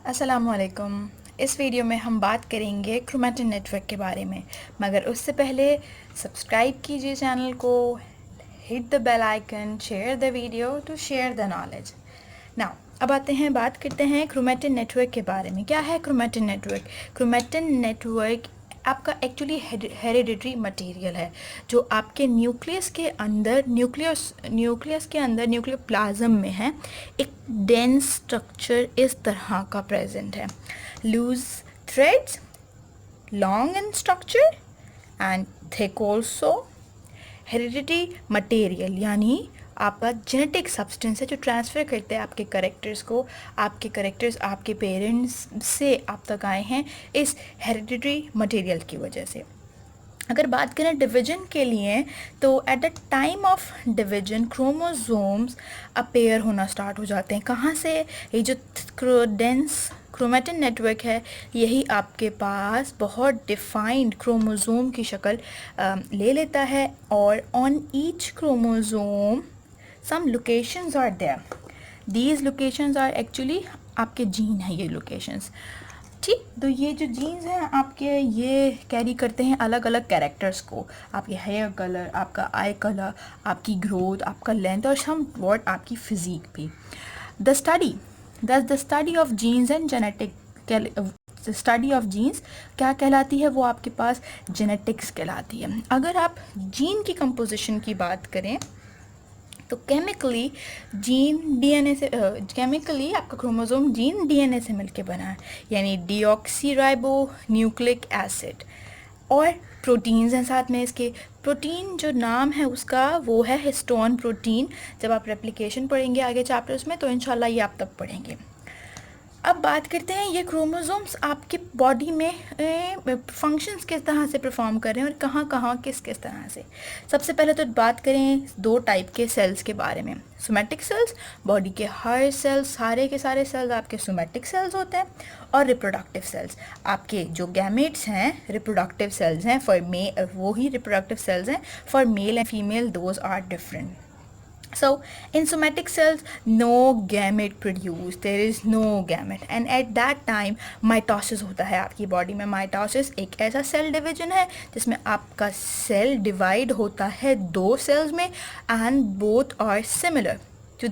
अस्सलामुअलैकुम। इस वीडियो में हम बात करेंगे क्रोमैटिन नेटवर्क के बारे में, मगर उससे पहले सब्सक्राइब कीजिए चैनल को, hit the bell icon, share the video to share the knowledge. Now अब बात करते हैं क्रोमैटिन नेटवर्क के बारे में। क्या है क्रोमैटिन नेटवर्क? क्रोमैटिन नेटवर्क आपका एक्चुअली हेरिडिटरी मटेरियल है जो आपके न्यूक्लियस के अंदर न्यूक्लियर प्लाज्म में है। एक डेंस स्ट्रक्चर इस तरह का प्रेजेंट है, loose threads, long in structure and thick also. Hereditary material यानी आपका जेनेटिक सब्सटेंस है जो ट्रांसफ़र करते हैं आपके करेक्टर्स को। आपके करेक्टर्स आपके पेरेंट्स से आप तक आए हैं इस हेरिडिटरी मटेरियल की वजह से। अगर बात करें डिवीजन के लिए, तो at the time of division chromosomes appear होना स्टार्ट हो जाते हैं। कहाँ से? ये जो डेंस क्रोमैटिन नेटवर्क है, यही आपके पास बहुत डिफाइंड क्रोमोसोम की शक्ल ले लेता है। और on each chromosome some locations are there. These locations are actually आपके जीन हैं, ये लोकेशंस। ठीक, तो ये जो जीन्स हैं आपके, ये कैरी करते हैं अलग अलग कैरेक्टर्स को। आपके हेयर कलर, आपका आई कलर, आपकी ग्रोथ, आपका लेंथ और सम व्हाट आपकी फिजिक भी। The study of genes and genetic study of genes क्या कहलाती है? वो आपके पास जेनेटिक्स कहलाती है। अगर आप जीन की कंपोजिशन की बात करें तो केमिकली आपका क्रोमोसोम जीन डीएनए से मिलके बना है, यानी डीऑक्सीराइबो न्यूक्लिक एसिड। और प्रोटीन्स हैं साथ में इसके। प्रोटीन जो नाम है उसका वो है हिस्टोन प्रोटीन। जब आप रेप्लिकेशन पढ़ेंगे आगे चैप्टर्स में तो इंशाल्लाह ये आप तब पढ़ेंगे। अब बात करते हैं ये क्रोमोसोम्स आपके बॉडी में फंक्शंस किस तरह से परफॉर्म कर रहे हैं और कहाँ कहाँ किस तरह से। सबसे पहले तो बात करें दो टाइप के सेल्स के बारे में। सोमैटिक सेल्स, बॉडी के हर सेल्स, सारे के सारे सेल्स आपके सोमैटिक सेल्स होते हैं। और रिप्रोडक्टिव सेल्स, आपके जो गैमेट्स हैं रिप्रोडक्टिव सेल्स हैं। वो ही रिप्रोडक्टिव सेल्स हैं for male and female, those are different. So in somatic cells no gamete produced, there is no gamete, and at that time mitosis होता है आपकी बॉडी में। माइटोसिस एक ऐसा सेल डिवीजन है जिसमें आपका सेल डिवाइड होता है दो सेल्स में, and both are similar to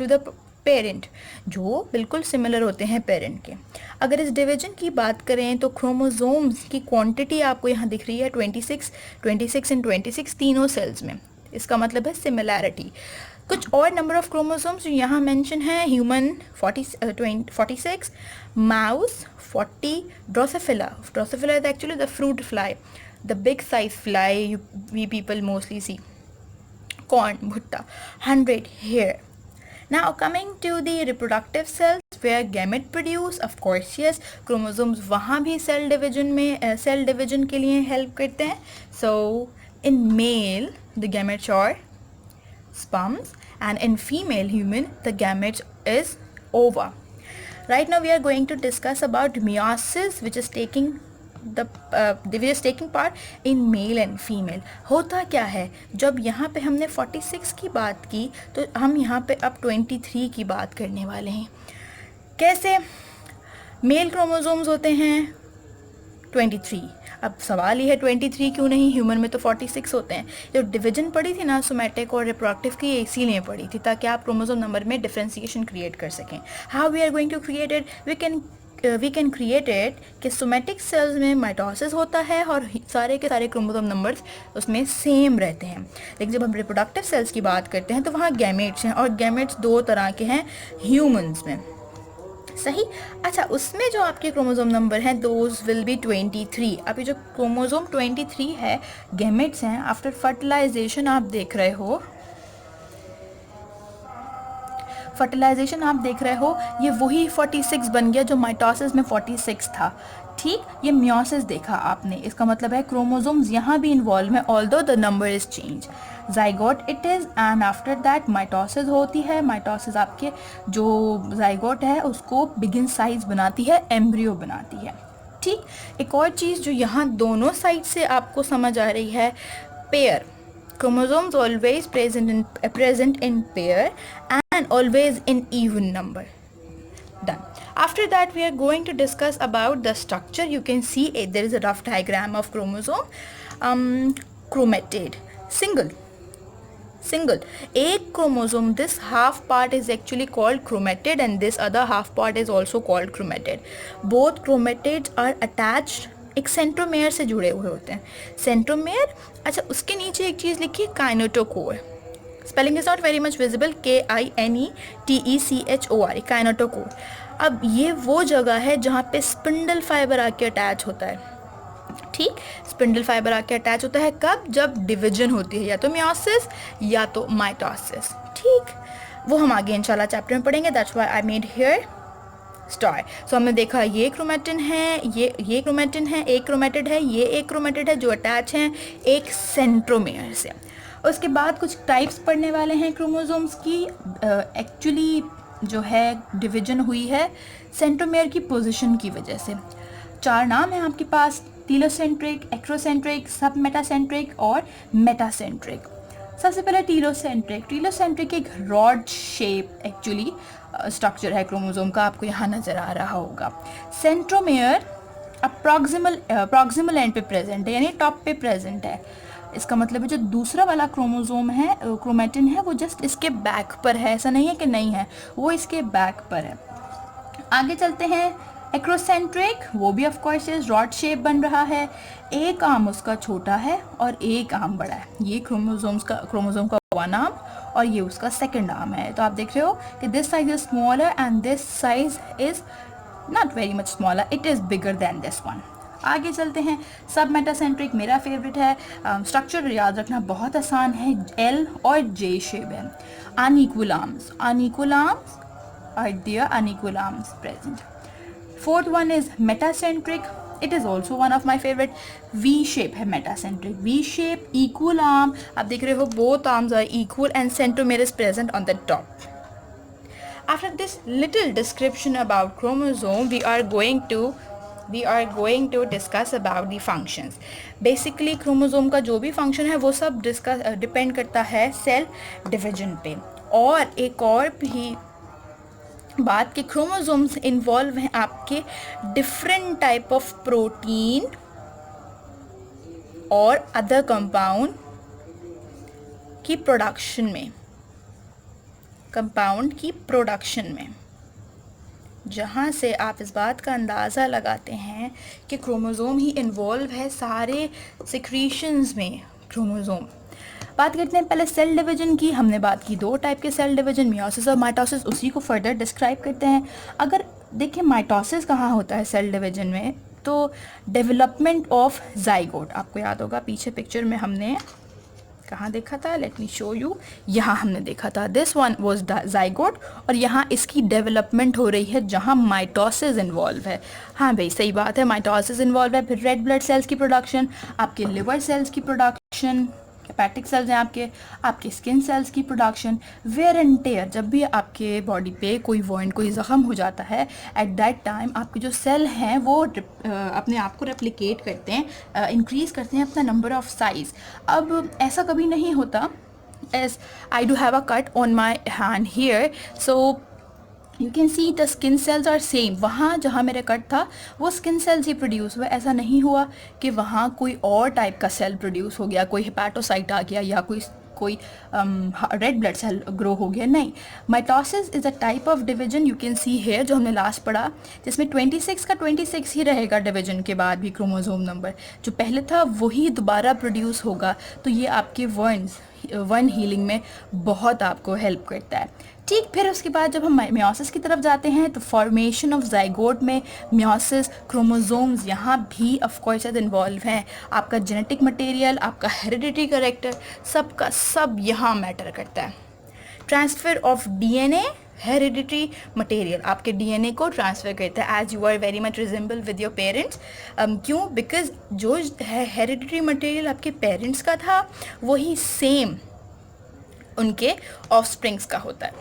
the parent, जो बिल्कुल सिमिलर होते हैं पेरेंट के। अगर इस डिवीजन की बात करें तो क्रोमोसोम्स की क्वांटिटी आपको यहाँ दिख रही है 26 एंड 26 तीनों सेल्स में। इसका मतलब है सिमिलैरिटी। कुछ और नंबर ऑफ क्रोमोसोम्स जो यहाँ मेंशन है, human 46, mouse 40, Drosophila is actually the fruit fly, the big size fly we people mostly see, corn, भुट्टा, 100 here. Now coming to the reproductive cells where gamete produce, of course yes, chromosomes वहाँ भी cell division के लिए help करते हैं। So in male the gametes are sperms, and in female human the gametes is ova. Right now we are going to discuss about meiosis, which is taking part in male and female. होता क्या है? जब यहाँ पे हमने 46 की बात की तो हम यहाँ पे अब 23 की बात करने वाले हैं। कैसे? मेल क्रोमोसोम्स होते हैं 23। अब सवाल ये है 23 क्यों नहीं? ह्यूमन में तो 46 होते हैं। जो डिवीजन पड़ी थी ना सोमैटिक और रिप्रोडक्टिव की, इसीलिए पड़ी थी ताकि आप क्रोमोसोम नंबर में डिफ्रेंसिएशन क्रिएट कर सकें। How we are going to create it? We can create it कि सोमैटिक सेल्स में माइटोसिस होता है और सारे के सारे क्रोमोसोम नंबर्स उसमें सेम रहते हैं। लेकिन जब हम रिप्रोडक्टिव सेल्स की बात करते हैं तो वहाँ गैमेट्स हैं, और गैमेट्स दो तरह के हैं ह्यूमंस में। सही। अच्छा, उसमें जो आपके क्रोमोसोम नंबर हैं दोज विल बी 23। अभी जो क्रोमोसोम 23 है गैमेट्स हैं, आफ्टर फर्टिलाइजेशन आप देख रहे हो ये वही 46 बन गया जो माइटोसिस में 46 था। ठीक, ये मियोसिस देखा आपने, इसका मतलब है क्रोमोसोम्स यहाँ भी इन्वॉल्व है, although the number is change. Zygote it is, and after that mitosis होती है। माइटोसिस आपके जो जाइगोट है उसको बिगिन साइज बनाती है, एम्ब्रियो बनाती है। ठीक, एक और चीज़ जो यहाँ दोनों साइड से आपको समझ आ रही है, pair. Chromosomes always present in pair and always in even number. Done. After that, we are going to discuss about the structure. You can see there is a rough diagram of chromosome. Chromatid, single. एक chromosome, this half part is actually called chromatid and this other half part is also called chromatid. Both chromatids are attached, एक centromere से जुड़े हुए होते हैं. Centromere, अच्छा उसके नीचे एक चीज़ लिखिए, kinetochore. Spelling is not very much visible, KINETECHOR, kinetochore. अब ये वो जगह है जहाँ पे स्पिंडल फाइबर आके अटैच होता है. ठीक, स्पिंडल फाइबर आके अटैच होता है कब? जब डिवीजन होती है, या तो मियोसिस या तो माइटोसिस. ठीक, वो हम आगे इंशाल्लाह चैप्टर में पढ़ेंगे. That's why I made here star. So हमने देखा ये क्रोमेटिन है, ये क्रोमेटिन है, एक क्रोमेटिड है, ये एक क्रोमेटिड है जो अटैच हैं एक सेंट्रोमेयर से. उसके बाद कुछ टाइप्स पढ़ने वाले हैं क्रोमोसोम्स की. एक्चुअली जो है डिवीजन हुई है सेंट्रोमेयर की पोजीशन की वजह से. 4 नाम हैं आपके पास, टीलोसेंट्रिक, एक्ट्रोसेंट्रिक, सब मेटासेंट्रिक और मेटासेंट्रिक. सबसे पहले टीलोसेंट्रिक एक रॉड शेप एक्चुअली स्ट्रक्चर है क्रोमोसोम का, आपको यहाँ नज़र आ रहा होगा. सेंट्रोमेयर प्रॉक्सिमल एंड पे प्रेजेंट है, यानी टॉप पे प्रेजेंट है. इसका मतलब है जो दूसरा वाला क्रोमोसोम है, क्रोमेटिन है, वो जस्ट इसके बैक पर है. ऐसा नहीं है कि नहीं है, वो इसके बैक पर है. आगे चलते हैं. एक्रोसेंट्रिक, वो भी ऑफ कोर्स रॉड शेप बन रहा है. एक आर्म उसका छोटा है और एक आर्म बड़ा है. ये क्रोमोसोम का वन आर्म और ये उसका सेकंड आर्म है. तो आप देख रहे हो कि this size is smaller and this size is not very much smaller, it is bigger than this one. आगे चलते हैं. सब मेटासेंट्रिक मेरा फेवरेट है. स्ट्रक्चर याद रखना बहुत आसान है, L और J शेप है. Unequal arms are there, unequal arms present. Fourth one is metacentric. It is also one of my favorite. V shape है metacentric. V shape, equal arm. आप देख रहे हो both arms are equal and centromere is present on the top. After this little description about chromosome, we are going to discuss about the functions. Basically chromosome का जो भी function है वो सब डिपेंड करता है सेल डिवीजन पे. और एक और भी बात कि क्रोमोसोम्स इन्वॉल्व हैं आपके डिफरेंट टाइप ऑफ प्रोटीन और अदर कंपाउंड की प्रोडक्शन में, जहाँ से आप इस बात का अंदाज़ा लगाते हैं कि क्रोमोसोम ही इन्वॉल्व है सारे सिक्रीशंस में. क्रोमोसोम बात करते हैं पहले सेल डिवीजन की. हमने बात की 2 टाइप के सेल डिवीजन, मियोसिस और माइटोसिस. उसी को फर्दर डिस्क्राइब करते हैं. अगर देखिए माइटोसिस कहाँ होता है सेल डिवीजन में, तो डेवलपमेंट ऑफ जाइगोट. आपको याद होगा पीछे पिक्चर में हमने कहाँ देखा था, लेट मी शो यू. यहाँ हमने देखा था दिस वन वाज जाइगोट और यहाँ इसकी डेवलपमेंट हो रही है जहाँ माइटोसिस इन्वॉल्व है. हाँ भाई सही बात है, माइटोसिस इन्वॉल्व है. फिर रेड ब्लड सेल्स की प्रोडक्शन, आपके लिवर सेल्स की प्रोडक्शन, हेपेटिक सेल्स हैं आपके स्किन सेल्स की प्रोडक्शन. वेयर एंड टेयर, जब भी आपके बॉडी पे कोई ज़ख़म हो जाता है, एट दैट टाइम आपके जो सेल हैं वो अपने आप को रेप्लिकेट करते हैं, इंक्रीज़ करते हैं अपना नंबर ऑफ साइज़. अब ऐसा कभी नहीं होता, as I do have a cut on my hand here, so you can see the skin cells are same. वहाँ जहाँ मेरा कट था वो स्किन सेल्स ही प्रोड्यूस हुआ. ऐसा नहीं हुआ कि वहाँ कोई और टाइप का सेल प्रोड्यूस हो गया, कोई हेपेटोसाइट आ गया या कोई रेड ब्लड सेल ग्रो हो गया. नहीं, mitosis is a type of division. You can see here जो हमने लास्ट पढ़ा, जिसमें 26 का 26 ही रहेगा डिवीजन के बाद भी. क्रोमोसोम नंबर जो पहले था वही दोबारा प्रोड्यूस होगा. तो ये आपके वन हीलिंग में बहुत आपको हेल्प करता है. ठीक, फिर उसके बाद जब हम मियोसिस की तरफ जाते हैं तो फॉर्मेशन ऑफ जाइगोट में मियोसिस, क्रोमोसोम्स यहाँ भी ऑफ कोर्स इन्वॉल्व हैं. आपका जेनेटिक मटेरियल, आपका हेरिडिटरी कैरेक्टर, सबका सब यहाँ मैटर करता है. Transfer of DNA, hereditary material आपके डीएनए को ट्रांसफ़र करता है. As you are very much resemble with your parents. क्यों? बिकॉज जो है हेरिडिटरी मटेरियल आपके पेरेंट्स का था वही सेम उनके ऑफस्प्रिंग्स का होता है.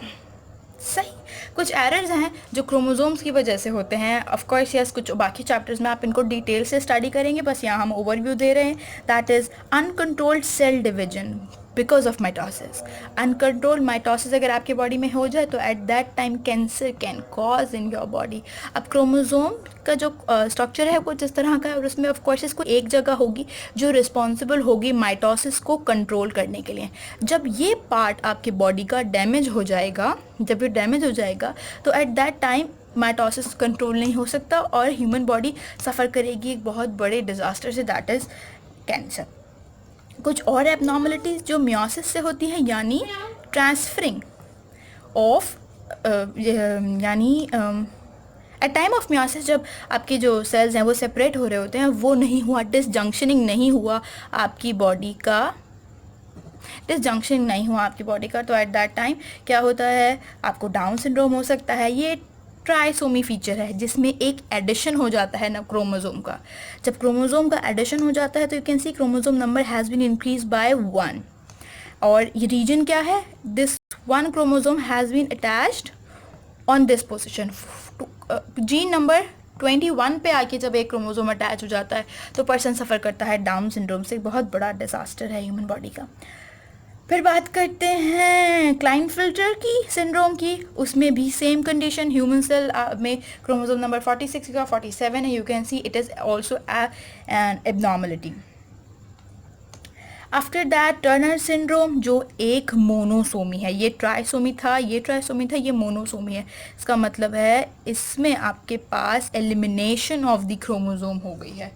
सही, कुछ एरर्स हैं जो क्रोमोसोम्स की वजह से होते हैं. ऑफ कोर्स यस, कुछ बाकी चैप्टर्स में आप इनको डिटेल से स्टडी करेंगे, बस यहाँ हम ओवरव्यू दे रहे हैं. That is uncontrolled cell division. Because of mitosis. Uncontrolled mitosis अगर आपके बॉडी में हो जाए तो at that time cancer can cause in your body. अब क्रोमोसोम का जो स्ट्रक्चर है कुछ इस तरह का है और उसमें ऑफ कोर्स इसको एक जगह होगी जो रिस्पॉन्सिबल होगी माइटोसिस को कंट्रोल करने के लिए। जब ये पार्ट आपके बॉडी का डैमेज हो जाएगा, जब ये डैमेज हो जाएगा तो at that time mitosis control नहीं हो सकता और ह्यूमन बॉडी सफ़र करेगी एक बहुत बड़े डिज़ास्टर से, दैट इज़ कैंसर। कुछ और एबनॉर्मलिटीज़ जो मियोसिस से होती हैं, यानी ट्रांसफरिंग ऑफ यानी एट टाइम ऑफ मियोसिस जब आपके जो सेल्स हैं वो सेपरेट हो रहे होते हैं, वो नहीं हुआ, डिसजंक्शनिंग नहीं हुआ आपकी बॉडी का, डिसजंक्शनिंग नहीं हुआ आपकी बॉडी का, तो एट दैट टाइम क्या होता है, आपको डाउन सिंड्रोम हो सकता है। ये ट्राइसोमी फीचर है जिसमें एक एडिशन हो जाता है ना क्रोमोसोम का। जब क्रोमोसोम का एडिशन हो जाता है तो you can see chromosome number has been increase by 1 और ये रीजन क्या है, this 1 chromosome has been attached on this position. Gene number 21 पे आके जब एक क्रोमोसोम अटैच हो जाता है तो पर्सन सफ़र करता है डाउन सिंड्रोम से। बहुत बड़ा डिज़ास्टर है ह्यूमन बॉडी का। फिर बात करते हैं क्लाइनफिल्टर की सिंड्रोम की। उसमें भी सेम कंडीशन, ह्यूमन सेल में क्रोमोसोम नंबर 46 का 47 है। You can see it is also an abnormality. After that Turner syndrome जो एक मोनोसोमी है, ये ट्राइसोमी था, ये मोनोसोमी है। इसका मतलब है इसमें आपके पास एलिमिनेशन ऑफ द क्रोमोसोम हो गई है।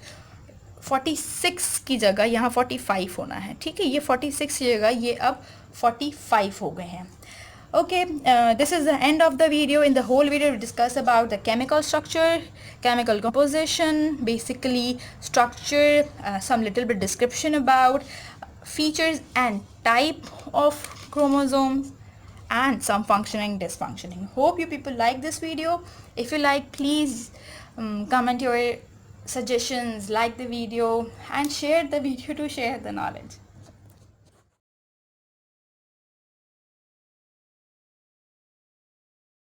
46 की जगह यहाँ 45 होना है, ठीक है, ये 46 की जगह ये अब 45 हो गए हैं। Okay, this is the end of the video. In the whole video we discuss about the chemical structure, chemical composition, basically structure, some little bit description about features and type of chromosomes and some functioning, dysfunctioning. Hope you people like this video. If you like, please comment your suggestions, like the video and share the video to share the knowledge.